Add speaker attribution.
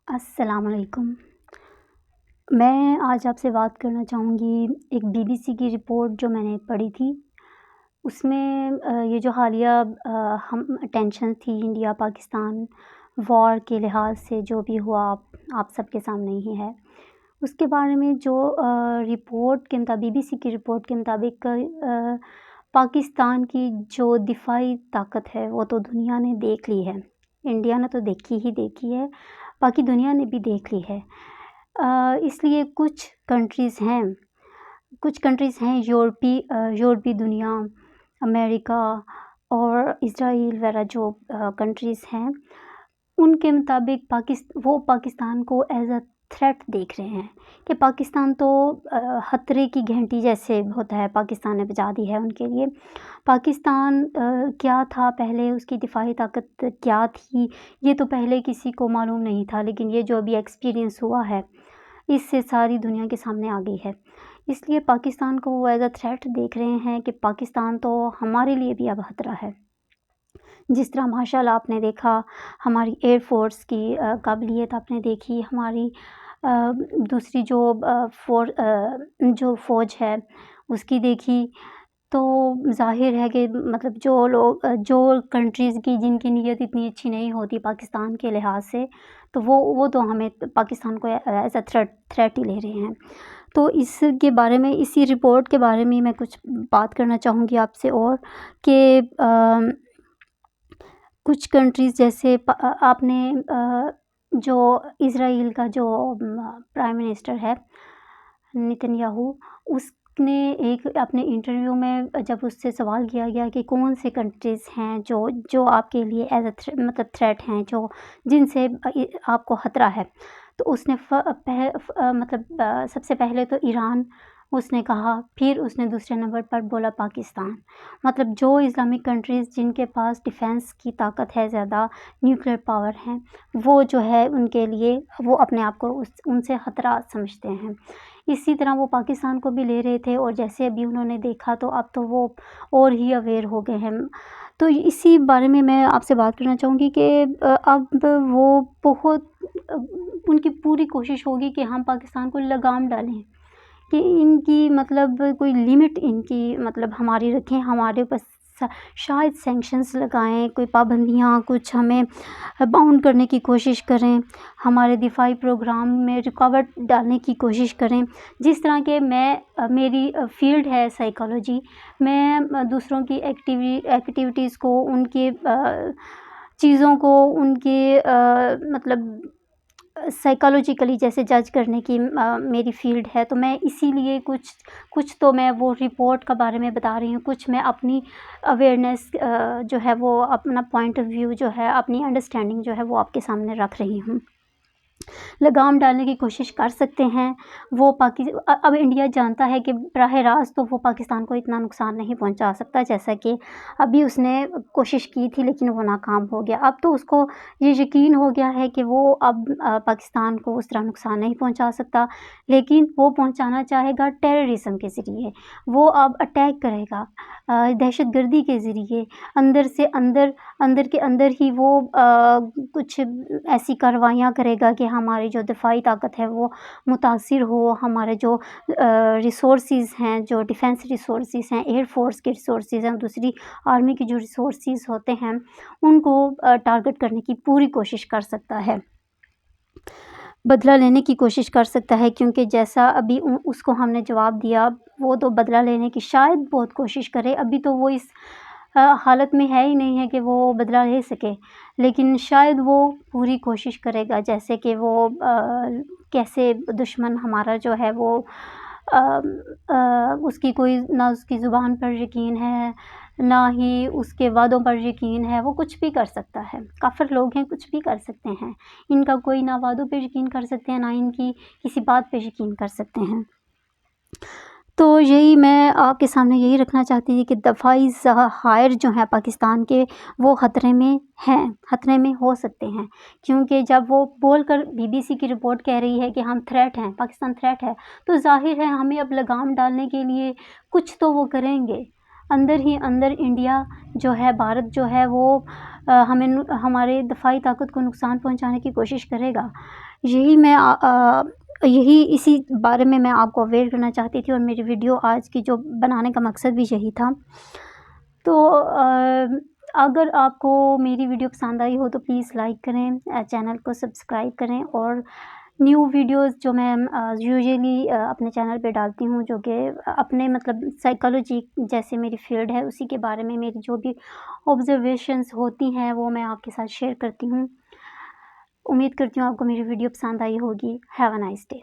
Speaker 1: السلام علیکم۔ میں آج آپ سے بات کرنا چاہوں گی ایک BBC کی رپورٹ جو میں نے پڑھی تھی۔ اس میں یہ جو حالیہ ہم ٹینشن تھی انڈیا پاکستان وار کے لحاظ سے جو بھی ہوا آپ سب کے سامنے ہی ہے، اس کے بارے میں جو رپورٹ کے مطابق BBC کی رپورٹ کے مطابق پاکستان کی جو دفاعی طاقت ہے وہ تو دنیا نے دیکھ لی ہے، انڈیا نے تو دیکھی ہے، باقی دنیا نے بھی دیکھ لی ہے۔ اس لیے کچھ کنٹریز ہیں یورپی دنیا، امریکہ اور اسرائیل وغیرہ جو کنٹریز ہیں، ان کے مطابق وہ پاکستان کو ایز اے تھریٹ دیکھ رہے ہیں کہ پاکستان تو خطرے کی گھنٹی جیسے ہوتا ہے، پاکستان نے بجا دی ہے ان کے لیے۔ پاکستان کیا تھا پہلے، اس کی دفاعی طاقت کیا تھی، یہ تو پہلے کسی کو معلوم نہیں تھا، لیکن یہ جو ابھی ایکسپیرینس ہوا ہے اس سے ساری دنیا کے سامنے آ گئی ہے۔ اس لیے پاکستان کو وہ ایز اے تھریٹ دیکھ رہے ہیں کہ پاکستان تو ہمارے لیے بھی اب خطرہ ہے۔ جس طرح ماشاءاللہ آپ نے دیکھا ہماری ایئر فورس کی قابلیت آپ نے دیکھی، ہماری دوسری جو فوج ہے اس کی دیکھی، تو ظاہر ہے کہ مطلب جو کنٹریز کی جن کی نیت اتنی اچھی نہیں ہوتی پاکستان کے لحاظ سے، تو وہ تو ہمیں پاکستان کو ایز اے تھریٹ ہی لے رہے ہیں۔ تو اس کے بارے میں، اسی رپورٹ کے بارے میں کچھ بات کرنا چاہوں گی آپ سے، اور کہ کچھ کنٹریز جیسے آپ نے جو اسرائیل کا جو پرائم منسٹر ہے نیتن یاہو، اس نے ایک اپنے انٹرویو میں جب اس سے سوال کیا گیا کہ کون سے کنٹریز ہیں جو آپ کے لیے ایز اے مطلب تھریٹ ہیں، جن سے آپ کو خطرہ ہے، تو اس نے مطلب سب سے پہلے تو ایران اس نے کہا، پھر اس نے دوسرے نمبر پر بولا پاکستان۔ مطلب جو اسلامک کنٹریز جن کے پاس ڈیفینس کی طاقت ہے، زیادہ نیوکلیئر پاور ہیں، وہ جو ہے ان کے لیے وہ اپنے آپ کو ان سے خطرہ سمجھتے ہیں۔ اسی طرح وہ پاکستان کو بھی لے رہے تھے، اور جیسے ابھی انہوں نے دیکھا تو اب تو وہ اور ہی اویئر ہو گئے ہیں۔ تو اسی بارے میں آپ سے بات کرنا چاہوں گی کہ اب وہ ان کی پوری کوشش ہوگی کہ ہم پاکستان کو لگام ڈالیں، کہ ان کی مطلب کوئی لمٹ ان کی مطلب ہماری رکھیں، ہمارے اوپر شاید سینکشنز لگائیں، کوئی پابندیاں کچھ ہمیں باؤنڈ کرنے کی کوشش کریں، ہمارے دفاعی پروگرام میں رکاوٹ ڈالنے کی کوشش کریں۔ جس طرح کہ میری فیلڈ ہے سائیکالوجی، میں دوسروں کی ایکٹیویٹیز کو، ان کے چیزوں کو، ان کے مطلب سائیکالوجیکلی جیسے جج کرنے کی میری فیلڈ ہے، تو میں اسی لیے کچھ تو میں وہ رپورٹ کے بارے میں بتا رہی ہوں، کچھ میں اپنی اویئرنیس جو ہے وہ اپنا پوائنٹ آف ویو جو ہے، اپنی انڈرسٹینڈنگ جو ہے وہ آپ کے سامنے رکھ رہی ہوں۔ لگام ڈالنے کی کوشش کر سکتے ہیں وہ اب انڈیا جانتا ہے کہ براہ راست تو وہ پاکستان کو اتنا نقصان نہیں پہنچا سکتا جیسا کہ ابھی اس نے کوشش کی تھی، لیکن وہ ناکام ہو گیا۔ اب تو اس کو یہ یقین ہو گیا ہے کہ وہ اب پاکستان کو اس طرح نقصان نہیں پہنچا سکتا، لیکن وہ پہنچانا چاہے گا ٹیررزم کے ذریعے۔ وہ اب اٹیک کرے گا دہشت گردی کے ذریعے، اندر کے اندر ہی وہ کچھ ایسی کارروائیاں کرے گا کہ ہماری جو دفاعی طاقت ہے وہ متاثر ہو، ہمارے جو ریسورسز ہیں، جو ڈیفینس ریسورسز ہیں، ایئر فورس کے ریسورسز ہیں، دوسری آرمی کی جو ریسورسز ہوتے ہیں، ان کو ٹارگٹ کرنے کی پوری کوشش کر سکتا ہے، بدلہ لینے کی کوشش کر سکتا ہے، کیونکہ جیسا ابھی اس کو ہم نے جواب دیا، وہ تو بدلہ لینے کی شاید بہت کوشش کرے۔ ابھی تو وہ اس حالت میں ہے ہی نہیں ہے کہ وہ بدلہ لے سکے، لیکن شاید وہ پوری کوشش کرے گا، جیسے کہ وہ کیسے دشمن ہمارا جو ہے وہ اس کی کوئی نہ اس کی زبان پر یقین ہے، نہ ہی اس کے وعدوں پر یقین ہے، وہ کچھ بھی کر سکتا ہے۔ کافر لوگ ہیں، کچھ بھی کر سکتے ہیں، ان کا کوئی نہ وعدوں پہ یقین کر سکتے ہیں، نہ ان کی کسی بات پہ یقین کر سکتے ہیں۔ تو یہی میں آپ کے سامنے یہی رکھنا چاہتی تھی کہ دفاعی ذخائر جو ہیں پاکستان کے، وہ خطرے میں ہیں، خطرے میں ہو سکتے ہیں، کیونکہ جب وہ بول کر BBC کی رپورٹ کہہ رہی ہے کہ ہم تھریٹ ہیں، پاکستان تھریٹ ہے، تو ظاہر ہے ہمیں اب لگام ڈالنے کے لیے کچھ تو وہ کریں گے۔ اندر ہی اندر انڈیا جو ہے، بھارت جو ہے، وہ ہمارے دفاعی طاقت کو نقصان پہنچانے کی کوشش کرے گا. یہی اسی بارے میں آپ کو اویئر کرنا چاہتی تھی، اور میری ویڈیو آج کی جو بنانے کا مقصد بھی یہی تھا. تو اگر آپ کو میری ویڈیو پسند آئی ہو تو پلیز لائک کریں، چینل کو سبسکرائب کریں، اور نیو ویڈیوز جو میں یوزلی اپنے چینل پہ ڈالتی ہوں، جو کہ اپنے مطلب سائیکالوجی جیسے میری فیلڈ ہے اسی کے بارے میں میری جو بھی آبزرویشنس ہوتی ہیں وہ میں آپ کے ساتھ شیئر کرتی ہوں. امید کرتی ہوں آپ کو میری ویڈیو پسند آئی ہوگی. Have a nice day.